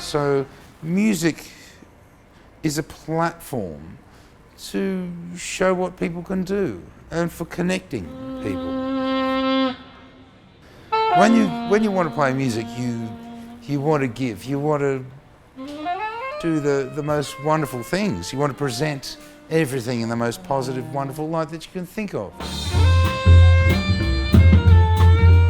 So music is a platform to show what people can do and for connecting people. When you want to play music, you want to give, you want to do the most wonderful things. You want to present everything in the most positive, wonderful light that you can think of.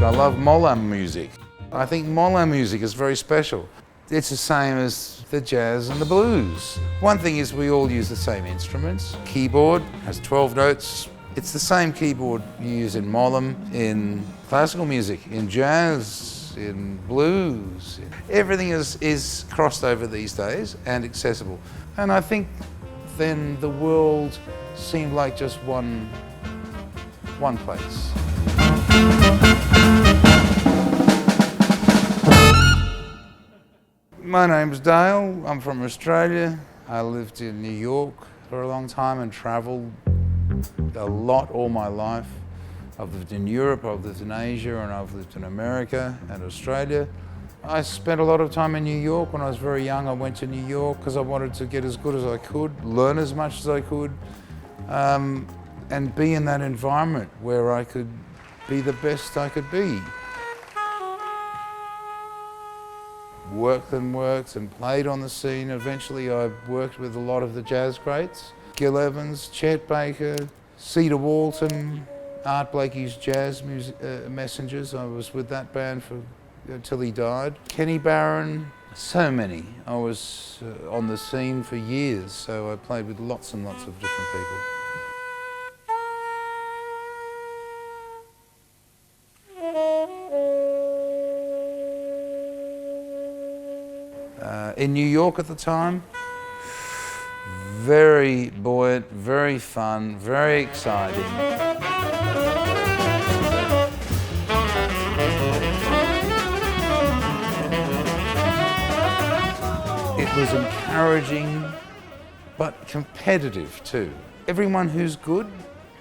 I love Molam music. I think Molam music is very special. It's the same as the jazz and the blues. One thing is we all use the same instruments. Keyboard has 12 notes. It's the same keyboard you use in Molam, in classical music, in jazz, in blues. Everything is crossed over these days and accessible. And I think then the world seemed like just one place. My name's Dale. I'm from Australia. I lived in New York for a long time and travelled a lot all my life. I've lived in Europe, I've lived in Asia, and I've lived in America and Australia. I spent a lot of time in New York. When I was very young, I went to New York because I wanted to get as good as I could, learn as much as I could, and be in that environment where I could be the best I could be. Worked and played on the scene. Eventually I worked with a lot of the jazz greats. Gil Evans, Chet Baker, Cedar Walton, Art Blakey's Jazz Messengers. I was with that band until he died. Kenny Barron, so many. I was on the scene for years, so I played with lots and lots of different people. In New York at the time, very buoyant, very fun, very exciting. It was encouraging, but competitive too. Everyone who's good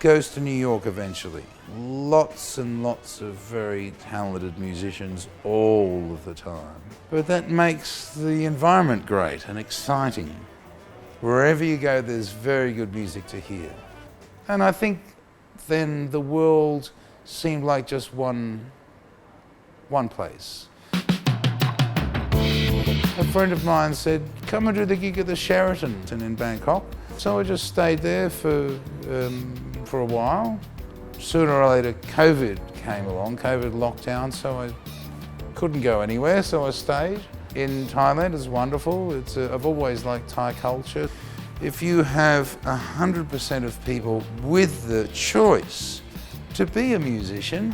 goes to New York eventually. Lots and lots of very talented musicians all of the time. But that makes the environment great and exciting. Wherever you go, there's very good music to hear. And I think then the world seemed like just one place. A friend of mine said, come and do the gig at the Sheraton in Bangkok. So I just stayed there for a while. Sooner or later, COVID came along, COVID lockdown, so I couldn't go anywhere, so I stayed. In Thailand, it's wonderful. I've always liked Thai culture. If you have 100% of people with the choice to be a musician,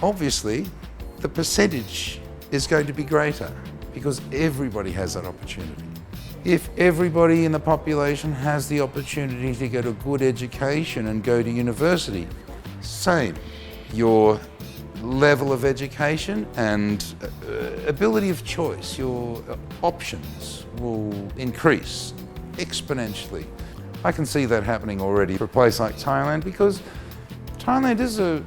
obviously the percentage is going to be greater because everybody has that opportunity. If everybody in the population has the opportunity to get a good education and go to university, same. Your level of education and ability of choice, your options will increase exponentially. I can see that happening already for a place like Thailand because Thailand is a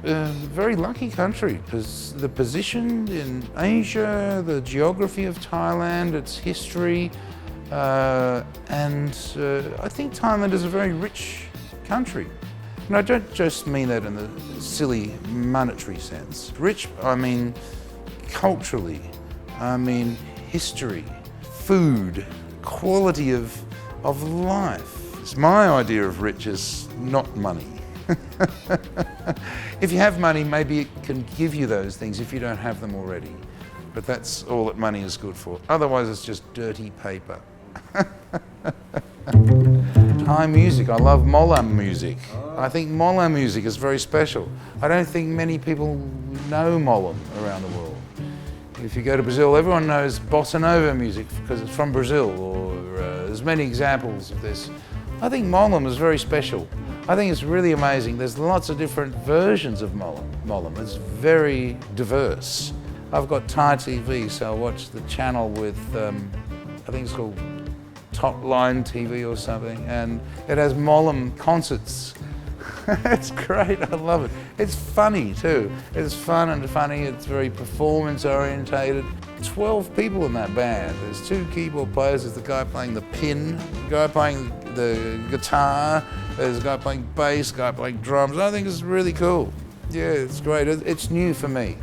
very lucky country because the position in Asia, the geography of Thailand, its history, and I think Thailand is a very rich country. And I don't just mean that in the silly monetary sense. Rich, I mean culturally, I mean history, food, quality of life. It's my idea of rich is not money. If you have money, maybe it can give you those things if you don't have them already. But that's all that money is good for. Otherwise, it's just dirty paper. Thai music, I love Molam music. I think Molam music is very special. I don't think many people know Molam around the world. If you go to Brazil, everyone knows bossa nova music because it's from Brazil, or there's many examples of this. I think Molam is very special. I think it's really amazing. There's lots of different versions of Molam. It's very diverse. I've got Thai TV, so I watch the channel with, I think it's called Top Line TV or something, and it has Molam concerts It's great, I love it. It's funny too. It's fun and funny, it's very performance orientated. 12 people in that band. There's 2 keyboard players, there's the guy playing the pin, the guy playing the guitar, there's a guy playing bass, guy playing drums. I think it's really cool. Yeah, it's great. It's new for me.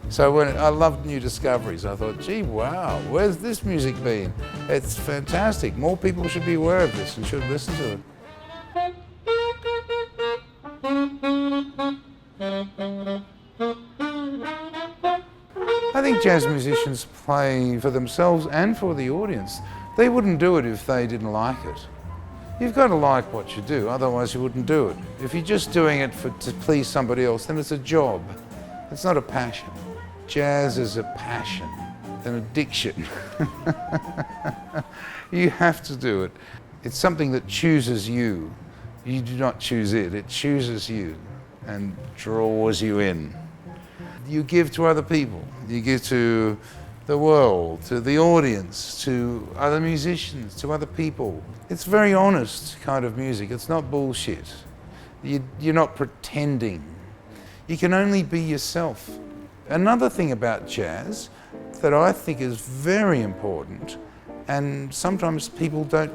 So when I loved new discoveries, I thought, gee, wow, where's this music been? It's fantastic. More people should be aware of this and should listen to it. I think jazz musicians play for themselves and for the audience. They wouldn't do it if they didn't like it. You've got to like what you do, otherwise you wouldn't do it. If you're just doing it to please somebody else, then it's a job. It's not a passion. Jazz is a passion, an addiction. You have to do it. It's something that chooses you. You do not choose it, it chooses you and draws you in. You give to other people, you give to the world, to the audience, to other musicians, to other people. It's very honest kind of music, it's not bullshit. You're not pretending. You can only be yourself. Another thing about jazz that I think is very important, and sometimes people don't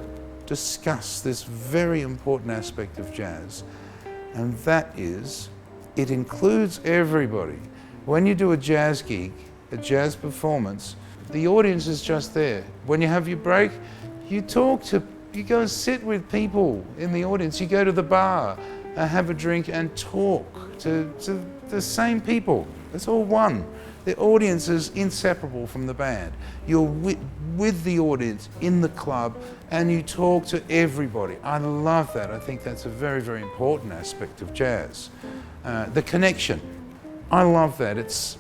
discuss this very important aspect of jazz, and that is it includes everybody. When you do a jazz gig, a jazz performance, the audience is just there. When you have your break, you go and sit with people in the audience. You go to the bar, have a drink and talk to the same people. It's all one. The audience is inseparable from the band. You're with the audience in the club and you talk to everybody. I love that. I think that's a very, very important aspect of jazz. The connection. I love that. It's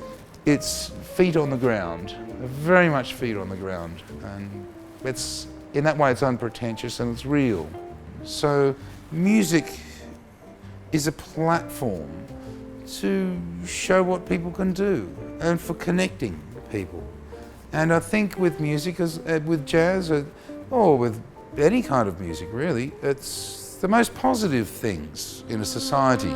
feet on the ground, very much feet on the ground. And it's, in that way it's unpretentious and it's real. So music is a platform to show what people can do and for connecting people. And I think with music, with jazz, or with any kind of music really, it's the most positive things in a society.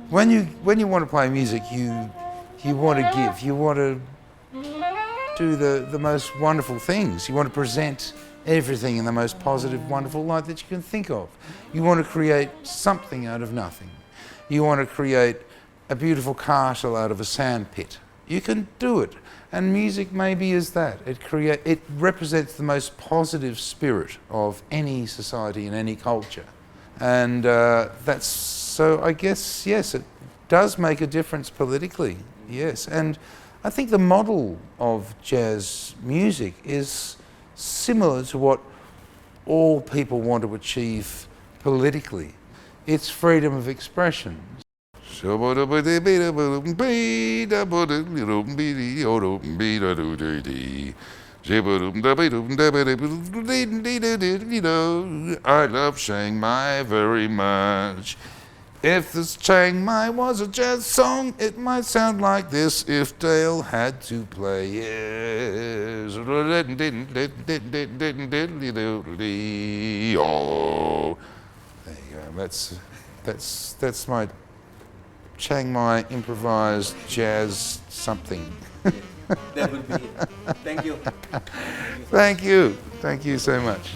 When you want to play music, you want to give, you want to do the most wonderful things. You want to present everything in the most positive, wonderful light that you can think of. You want to create something out of nothing. You want to create a beautiful castle out of a sand pit. You can do it. And music maybe is that. It represents the most positive spirit of any society and any culture. And so I guess, yes, it does make a difference politically, yes. And I think the model of jazz music is similar to what all people want to achieve politically. It's freedom of expression. I love Chiang Mai very much. If this Chiang Mai was a jazz song, it might sound like this if Dale had to play it. Oh, there you go. That's my Chiang Mai improvised jazz something. That would be it. Thank you. Thank you. Thank you so much.